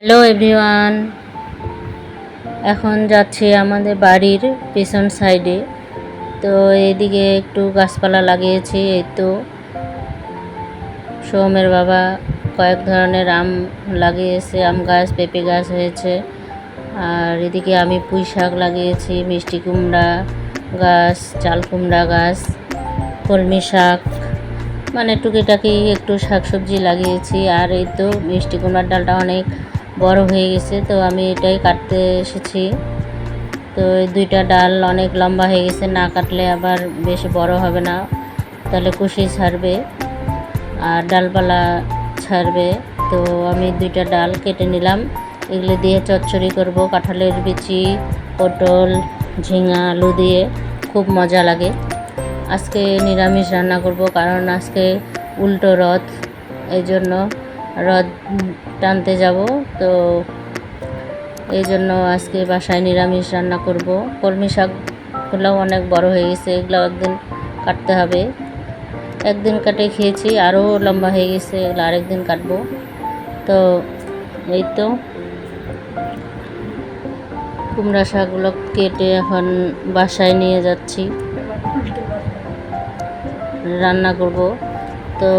Hello everyone, এখন যাচ্ছি আমাদের বাড়ির পেছন সাইডে। তো এদিকে একটু গাছপালা লাগিয়েছি। এই তো সোমের বাবা কয়েক ধরনের আম লাগিয়েছে, আম গাছ, পেঁপে গাছ হয়েছে। আর এদিকে আমি পুঁই শাক লাগিয়েছি, মিষ্টি কুমড়া গাছ, চাল কুমড়া গাছ, কলমি শাক, মানে টুকিটাকি একটু শাকসবজি লাগিয়েছি। আর এই তো মিষ্টি কুমড়ার ডালটা অনেক বড় হয়ে গেছে, তো আমি এটাই কাটতে এসেছি। তো এই দুইটা ডাল অনেক লম্বা হয়ে গেছে, না কাটলে আবার বেশি বড় হবে না, তাহলে কুশি ছাড়বে আর ডালপালা ছাড়বে। তো আমি দুইটা ডাল কেটে নিলাম, এগুলো দিয়ে চচ্চড়ি করব। কাঁঠালের বিচি, পটল, ঝিঙা, আলু দিয়ে খুব মজা লাগে। আজকে নিরামিষ রান্না করব, কারণ আজকে উল্টো রথ, এই জন্য রথ টানতে যাব। তো এই জন্য আজকে বাসায় নিরামিষ রান্না করব। কলমি শাকগুলোও অনেক বড় হয়ে গেছে, এগুলো একদিন কাটতে হবে। একদিন কাটে খেয়েছি, আরও লম্বা হয়ে গেছে, এগুলো আরেকদিন কাটবো। তো এই তো কুমড়া শাকগুলো কেটে এখন বাসায় নিয়ে যাচ্ছি, রান্না করব। তো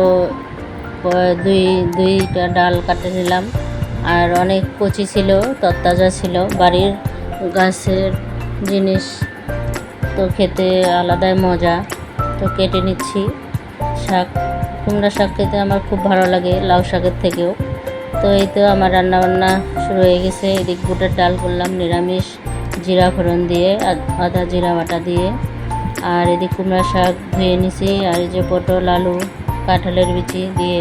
দুইটা ডাল কাটে নিলাম, আর অনেক কচি ছিল, তরতাজা ছিল, বাড়ির গাছের জিনিস, তো খেতে আলাদাই মজা। তো কেটে নিচ্ছি শাক। কুমড়া শাক খেতে আমার খুব ভালো লাগে, লাউ শাকের থেকেও। তো এই তো আমার রান্নাবান্না শুরু হয়ে গেছে। এদিক বুটের ডাল করলাম নিরামিষ, জিরা ফোড়ন দিয়ে, আদা জিরা বাটা দিয়ে। আর এদিক কুমড়া শাক ধুয়ে নিছি। আর এই যে পটল, আলু, কাঁঠালের বিচি দিয়ে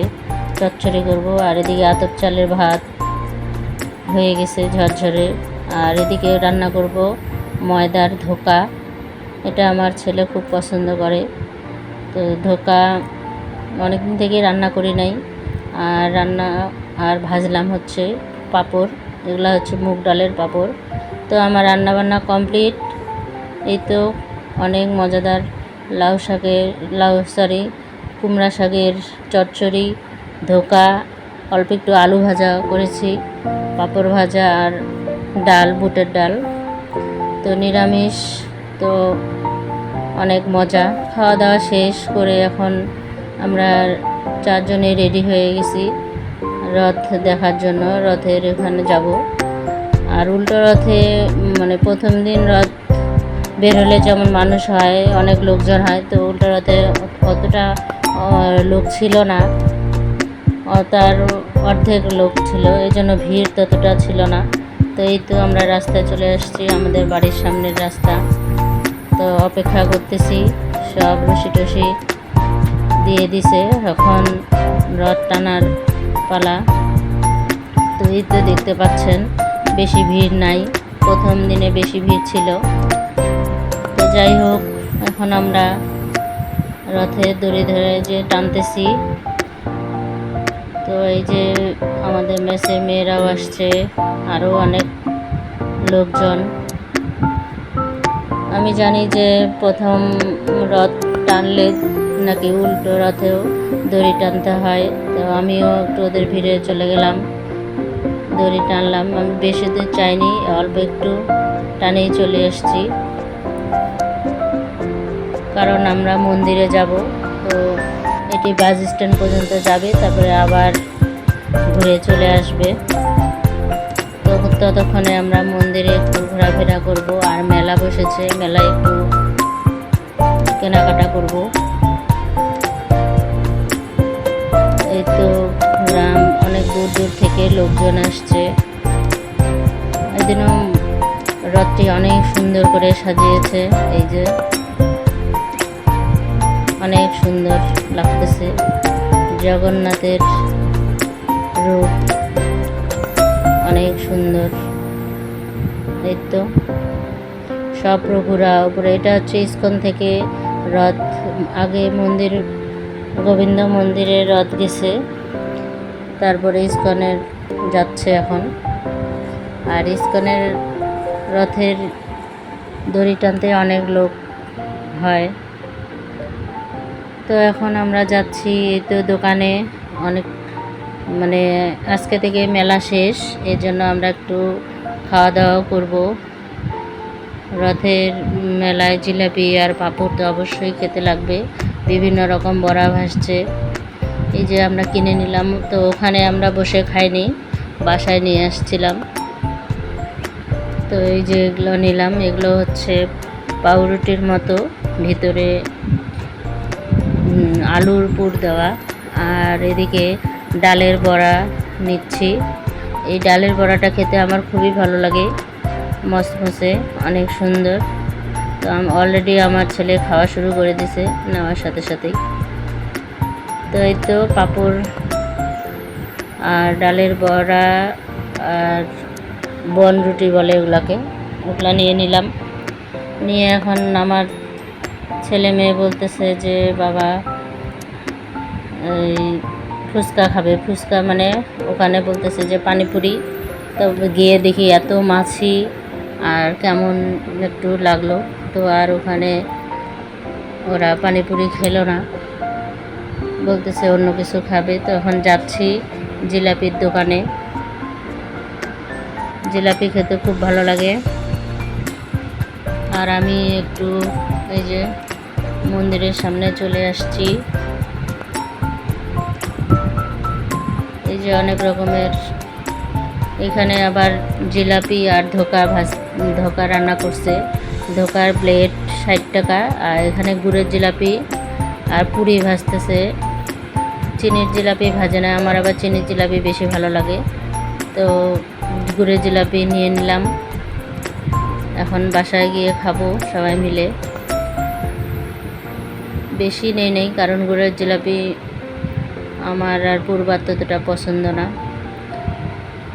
চচ্চড়ি করব। আর এদিকে আতপ চালের ভাত হয়ে গেছে ঝরঝরে। আর এদিকে রান্না করব ময়দার ধোকা, এটা আমার ছেলে খুব পছন্দ করে। তো ধোকা অনেকদিন থেকে রান্না করি নাই। আর ভাজলাম হচ্ছে পাঁপড়, এগুলো হচ্ছে মুগ ডালের পাঁপড়। তো আমার রান্নাবান্না কমপ্লিট। এই তো অনেক মজাদার কুমড়া শাকের চচ্চড়ি, ধোকা, অল্প একটু আলু ভাজা করেছি, পাঁপড় ভাজা, আর ডাল, বুটের ডাল। তো নিরামিষ, তো অনেক মজা। খাওয়া দাওয়া শেষ করে এখন আমরা চারজনে রেডি হয়ে গেছি রথ দেখার জন্য, রথের এখানে যাব। আর উল্টো রথে মানে প্রথম দিন রথ বের হলে যেমন মানুষ হয়, অনেক লোকজন হয়, তো উল্টো রথে অতটা লোক ছিল না, তার অর্ধেক লোক ছিল, এই জন্য ভিড় ততটা ছিল না। তো এই তো আমরা রাস্তায় চলে আসছি, আমাদের বাড়ির সামনের রাস্তা। তো অপেক্ষা করতেছি, সব রশি টসি দিয়ে দিছে, এখন রথ টানার পালা। তো এই তো দেখতে পাচ্ছেন বেশি ভিড় নাই, প্রথম দিনে বেশি ভিড় ছিল। তো যাই হোক, এখন আমরা রথে দড়ি ধরে যে টানতেছি। তো এই যে আমাদের মেসের মেয়েরাও আসছে, আরও অনেক লোকজন। আমি জানি যে প্রথম রথ টানলে নাকি উল্টো রথেও দড়ি টানতে হয়। তো আমিও একটু ওদের ভিড়ে চলে গেলাম, দড়ি টানলাম। আমি বেশি দূর চাইনি, অল্প একটু টানেই চলে এসেছি, কারণ আমরা মন্দিরে যাব। তো এটি বাস স্ট্যান্ড পর্যন্ত যাবে, তারপরে আবার ঘুরে চলে আসবে। তো ততক্ষণে আমরা মন্দিরে একটু ঘোরাফেরা করব। আর মেলা বসেছে, মেলায় একটু কেনাকাটা করব। এই তো গ্রাম, অনেক দূর দূর থেকে লোকজন আসছে। এদিনও রথটি অনেক সুন্দর করে সাজিয়েছে, এই যে অনেক সুন্দর লাগতেছে, জগন্নাথের রূপ অনেক সুন্দর। এই তো সব প্রভুরা উপরে, এটা হচ্ছে ইস্কন থেকে রথ, আগে মন্দির, গোবিন্দ মন্দিরে রথ গেছে, তারপরে ইস্কনের যাচ্ছে এখন। আর ইস্কনের রথের দড়ি টানতে অনেক লোক হয়। তো এখন আমরা যাচ্ছি, এই তো দোকানে অনেক মানে আজকে থেকে মেলা শেষ, এই জন্য আমরা একটু খাওয়া দাওয়াও করব। রথের মেলায় জিলাপি আর পাঁপড় তো অবশ্যই খেতে লাগবে, বিভিন্ন রকম বড়া ভাসছে। এই যে আমরা কিনে নিলাম, তো ওখানে আমরা বসে খাইনি, বাসায় নিয়ে আসছিলাম। তো এই যে এগুলো নিলাম, এগুলো হচ্ছে পাউরুটির মতো, ভিতরে আলুর পুর দেওয়া। আর এদিকে ডালের বড়া নিচ্ছি। এই ডালের বড়াটা খেতে আমার খুবই ভালো লাগে, মসমসে, অনেক সুন্দর। তো অলরেডি আমার ছেলে খাওয়া শুরু করে দিছে নেওয়ার সাথে সাথেই। তো এই তো পাঁপড় আর ডালের বড়া আর বন রুটি বলে ওগুলাকে, ওগুলা নিয়ে নিলাম। নিয়ে এখন আমার ছেলে মেয়ে বলতেছে যে বাবা এই ফুচকা খাবে। ফুচকা মানে ওখানে বলতেছে যে পানিপুরি। তো গিয়ে দেখি এত মাছি, আর কেমন একটু লাগলো। তো আর ওখানে ওরা পানিপুরি খেলো না, বলতেছে অন্য কিছু খাবে। তো এখন যাচ্ছি জিলাপির দোকানে। জিলাপি খেতে খুব ভালো লাগে। আর আমি একটু এই যে মন্দিরের সামনে চলে আসছি। এই যে অনেক রকমের, এখানে আবার জিলাপি আর ধোকা রান্না করছে। ধোকার প্লেট 60 টাকা। আর এখানে গুড়ের জিলাপি আর পুরি ভাজতেছে। চিনির জিলাপি ভাজে না, আমার আবার চিনির জিলাপি বেশি ভালো লাগে। তো গুড়ের জিলাপি নিয়ে নিলাম, এখন বাসায় গিয়ে খাবো সবাই মিলে। বেশি নেই কারণ গুড়ের জিলাপি আমার আর পূর্বার ততটা পছন্দ না।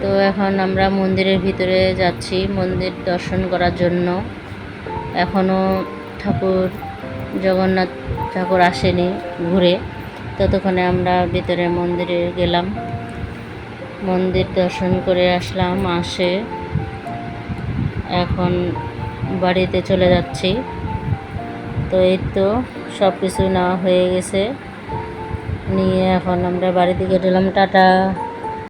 তো এখন আমরা মন্দিরের ভিতরে যাচ্ছি মন্দির দর্শন করার জন্য। এখনও জগন্নাথ ঠাকুর আসেনি ঘুরে, ততক্ষণে আমরা ভিতরে মন্দিরে গেলাম, মন্দির দর্শন করে আসলাম। এখন বাড়িতে চলে যাচ্ছি। তো এই তো সব কিছু নেওয়া হয়ে গেছে, নিয়ে এখন আমরা বাড়ি থেকে গেলাম। টাটা।